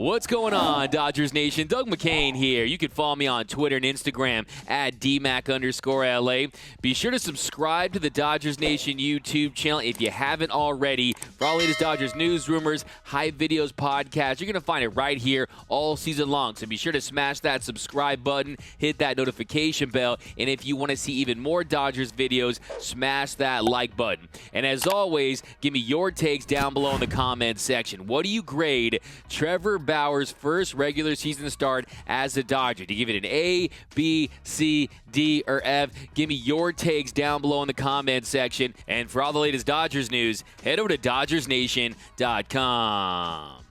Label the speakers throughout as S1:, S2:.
S1: What's going on, Dodgers Nation? Doug McCain here. You can follow me on Twitter and Instagram at DMac_LA. Be sure to subscribe to the Dodgers Nation YouTube channel if you haven't already. For all latest Dodgers news, rumors, hype videos, podcasts, you're going to find it right here all season long. So be sure to smash that subscribe button, hit that notification bell, and if you want to see even more Dodgers videos, smash that like button. And as always, give me your takes down below in the comments section. What do you grade Trevor Bauer's first regular season start as a Dodger? Do you give it an A, B, C, D, or F? Give me your takes down below in the comments section. And for all the latest Dodgers news, head over to DodgersNation.com.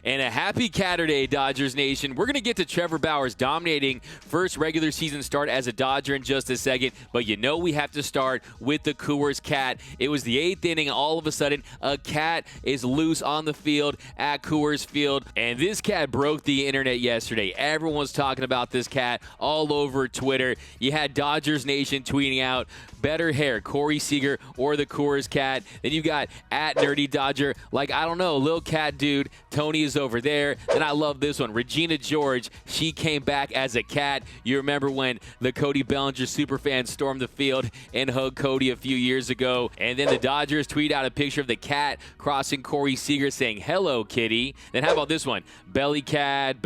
S1: And a happy Catterday, Dodgers Nation. We're going to get to Trevor Bauer's dominating first regular season start as a Dodger in just a second, but you know we have to start with the Coors Cat. It was the 8th inning, and all of a sudden, a cat is loose on the field at Coors Field, and this cat broke the internet yesterday. Everyone was talking about this cat all over Twitter. You had Dodgers Nation tweeting out, better hair, Corey Seager or the Coors Cat. Then you got at Nerdy Dodger, like, I don't know, little cat dude, Tony is over there. Then I love this one. Regina George, she came back as a cat. You remember when the Cody Bellinger superfan stormed the field and hugged Cody a few years ago. And then the Dodgers tweet out a picture of the cat crossing Corey Seager saying, hello, kitty. Then how about this one? Belly cat,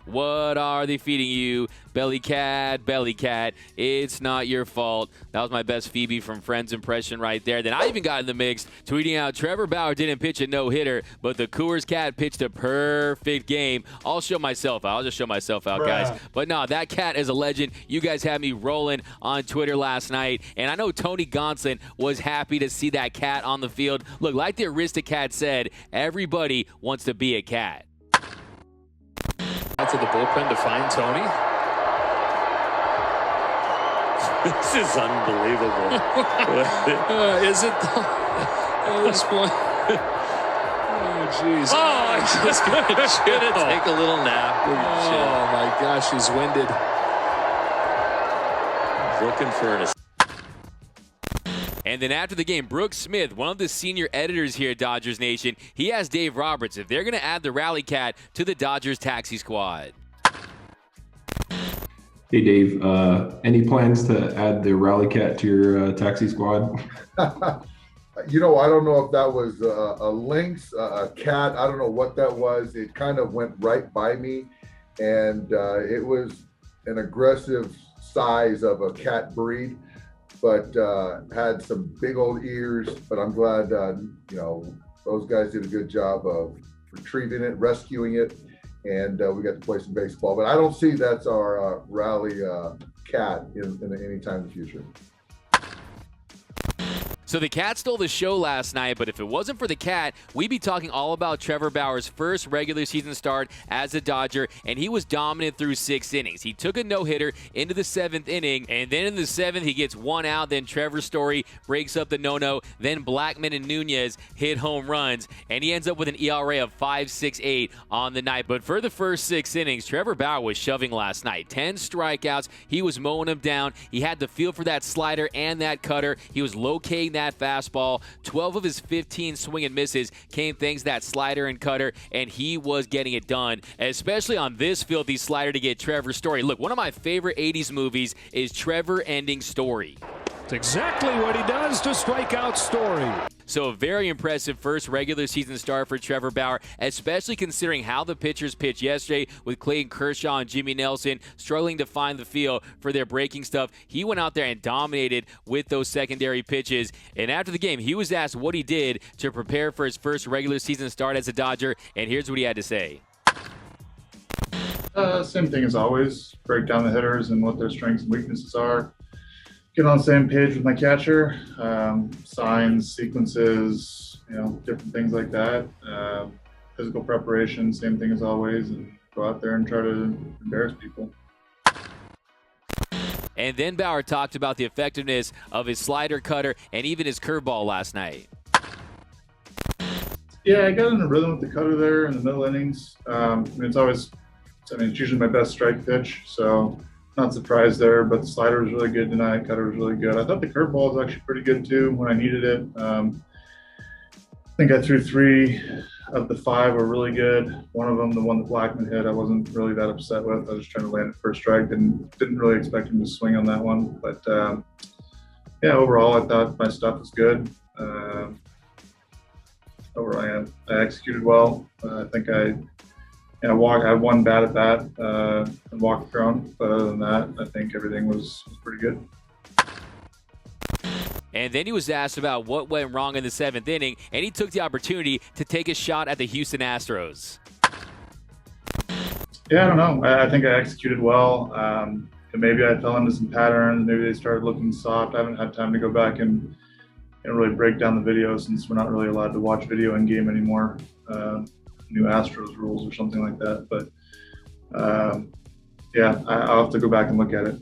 S1: what are they feeding you? Belly cat, it's not your fault. That was my best Phoebe from Friends impression right there. Then I even got in the mix tweeting out Trevor Bauer didn't pitch a no-hitter, but the Coors Cat pitched a perfect game. I'll show myself out. I'll just show myself out, guys. But no, that cat is a legend. You guys had me rolling on Twitter last night, and I know Tony Gonsolin was happy to see that cat on the field. Look, like the Aristocat said, everybody wants to be a cat.
S2: Out to the bullpen to find Tony. This is unbelievable.
S3: Is it though? At this point. Oh, jeez.
S2: Oh, I just gonna take a little nap.
S3: Oh, my gosh, he's winded.
S2: Looking for an.
S1: And then after the game, Brooks Smith, one of the senior editors here at Dodgers Nation, he asked Dave Roberts if they're going to add the Rally Cat to the Dodgers taxi squad.
S4: Hey, Dave, any plans to add the Rally Cat to your taxi squad?
S5: You know, I don't know if that was a lynx, a cat. I don't know what that was. It kind of went right by me, and it was an aggressive size of a cat breed, but had some big old ears. But I'm glad, you know, those guys did a good job of retrieving it, rescuing it, and we got to play some baseball. But I don't see that's our Rally Cat in any time in the future.
S1: So the cat stole the show last night, but if it wasn't for the cat, we'd be talking all about Trevor Bauer's first regular season start as a Dodger, and he was dominant through 6 innings. He took a no-hitter into the 7th inning, and then in the 7th, he gets 1 out. Then Trevor Story breaks up the no-no. Then Blackman and Nunez hit home runs, and he ends up with an ERA of 5.68 on the night. But for the first 6 innings, Trevor Bauer was shoving last night. 10 strikeouts. He was mowing them down. He had the feel for that slider and that cutter. He was locating that fastball. 12 of his 15 swing and misses came thanks to that slider and cutter, and he was getting it done, especially on this filthy slider to get Trevor Story. Look, one of my favorite 80s movies is Trevor Ending Story.
S3: It's exactly what he does to strike out Story.
S1: So a very impressive first regular season start for Trevor Bauer, especially considering how the pitchers pitched yesterday with Clayton Kershaw and Jimmy Nelson struggling to find the feel for their breaking stuff. He went out there and dominated with those secondary pitches. And after the game, he was asked what he did to prepare for his first regular season start as a Dodger, and here's what he had to say.
S6: Same thing as always. Break down the hitters and what their strengths and weaknesses are. Get on the same page with my catcher, signs, sequences, you know, different things like that. Physical preparation, same thing as always, and go out there and try to embarrass people.
S1: And then Bauer talked about the effectiveness of his slider, cutter, and even his curveball last night.
S6: Yeah, I got in a rhythm with the cutter there in the middle innings. It's usually my best strike pitch, so not surprised there, but the slider was really good tonight. Cutter was really good. I thought the curveball was actually pretty good too when I needed it. I think I threw 3 of the 5 were really good. One of them, the one that Blackman hit, I wasn't really that upset with. I was just trying to land it first strike and didn't really expect him to swing on that one. But yeah, overall, I thought my stuff was good. Overall, I executed well. I think I had one bad at bat and walked thrown. But other than that, I think everything was pretty good.
S1: And then he was asked about what went wrong in the 7th inning, and he took the opportunity to take a shot at the Houston Astros.
S6: Yeah, I don't know. I think I executed well. And maybe I fell into some patterns. Maybe they started looking soft. I haven't had time to go back and really break down the video since we're not really allowed to watch video in game anymore. New Astros rules or something like that. But yeah, I'll have to go back and look at it.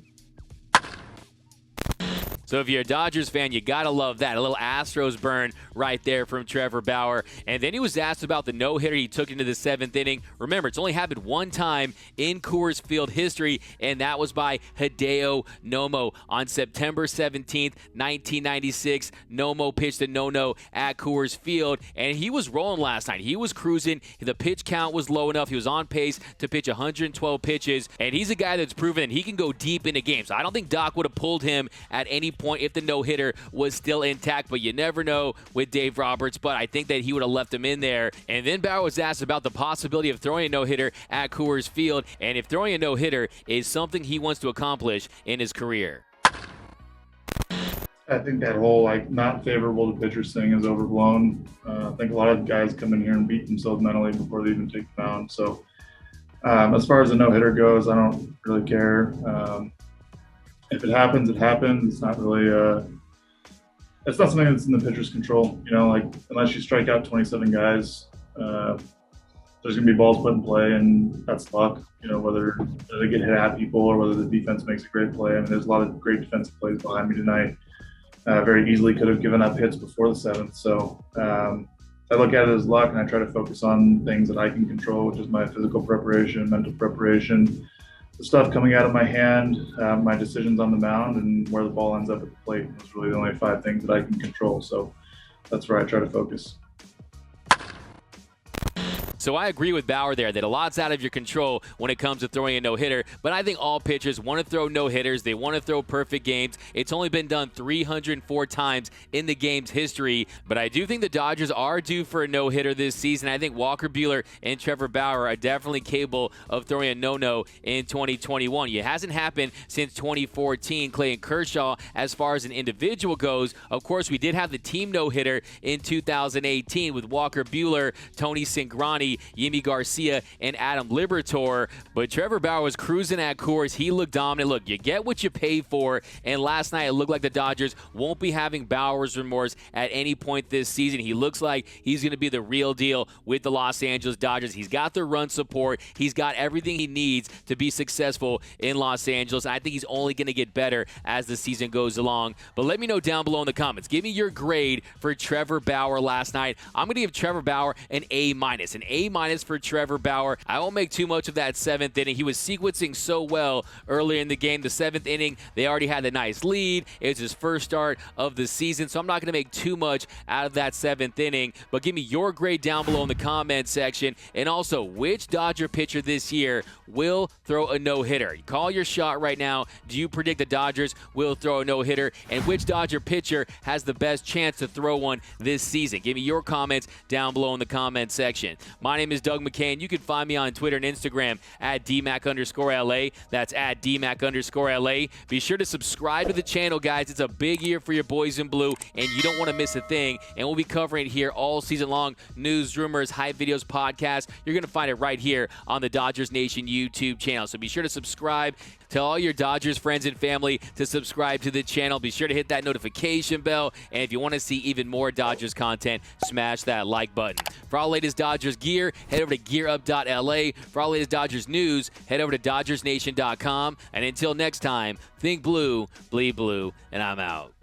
S1: So if you're a Dodgers fan, you got to love that. A little Astros burn right there from Trevor Bauer. And then he was asked about the no-hitter he took into the 7th inning. Remember, it's only happened one time in Coors Field history, and that was by Hideo Nomo on September 17th, 1996. Nomo pitched a no-no at Coors Field, and he was rolling last night. He was cruising. The pitch count was low enough. He was on pace to pitch 112 pitches, and he's a guy that's proven that he can go deep into games. I don't think Doc would have pulled him at any point if the no-hitter was still intact, but you never know with Dave Roberts, but I think that he would have left him in there. And then Bauer was asked about the possibility of throwing a no-hitter at Coors Field, and if throwing a no-hitter is something he wants to accomplish in his career.
S6: I think that whole not favorable to pitchers thing is overblown. I think a lot of guys come in here and beat themselves mentally before they even take the mound. So as far as a no-hitter goes, I don't really care. If it happens, it happens. It's not really it's not something that's in the pitcher's control. Unless you strike out 27 guys, there's going to be balls put in play, and that's luck. Whether they get hit at people or whether the defense makes a great play. I mean, there's a lot of great defensive plays behind me tonight. Very easily could have given up hits before the 7th. So I look at it as luck, and I try to focus on things that I can control, which is my physical preparation, mental preparation, the stuff coming out of my hand, my decisions on the mound, and where the ball ends up at the plate. Those are really the only 5 things that I can control. So that's where I try to focus.
S1: So I agree with Bauer there that a lot's out of your control when it comes to throwing a no-hitter, but I think all pitchers want to throw no-hitters. They want to throw perfect games. It's only been done 304 times in the game's history, but I do think the Dodgers are due for a no-hitter this season. I think Walker Buehler and Trevor Bauer are definitely capable of throwing a no-no in 2021. It hasn't happened since 2014. Clayton Kershaw, as far as an individual goes, of course, we did have the team no-hitter in 2018 with Walker Buehler, Tony Cingrani, Yimi Garcia, and Adam Liberatore. But Trevor Bauer was cruising at Coors. He looked dominant. Look, you get what you pay for. And last night, it looked like the Dodgers won't be having Bauer's remorse at any point this season. He looks like he's going to be the real deal with the Los Angeles Dodgers. He's got the run support. He's got everything he needs to be successful in Los Angeles. And I think he's only going to get better as the season goes along. But let me know down below in the comments. Give me your grade for Trevor Bauer last night. I'm going to give Trevor Bauer an A-. An A- for Trevor Bauer. I won't make too much of that 7th inning. He was sequencing so well earlier in the game. The 7th inning, they already had a nice lead. It was his first start of the season, so I'm not going to make too much out of that 7th inning. But give me your grade down below in the comment section. And also, which Dodger pitcher this year will throw a no-hitter? Call your shot right now. Do you predict the Dodgers will throw a no-hitter? And which Dodger pitcher has the best chance to throw one this season? Give me your comments down below in the comment section. My name is Doug McCain. You can find me on Twitter and Instagram at DMAC_LA. That's at DMAC_LA. Be sure to subscribe to the channel, guys. It's a big year for your boys in blue, and you don't want to miss a thing. And we'll be covering it here all season long. News, rumors, hype videos, podcasts. You're going to find it right here on the Dodgers Nation YouTube channel. So be sure to subscribe. Tell all your Dodgers friends and family to subscribe to the channel. Be sure to hit that notification bell. And if you want to see even more Dodgers content, smash that like button. For all latest Dodgers gear, head over to gearup.la. For all latest Dodgers news, head over to DodgersNation.com. And until next time, think blue, bleed blue, and I'm out.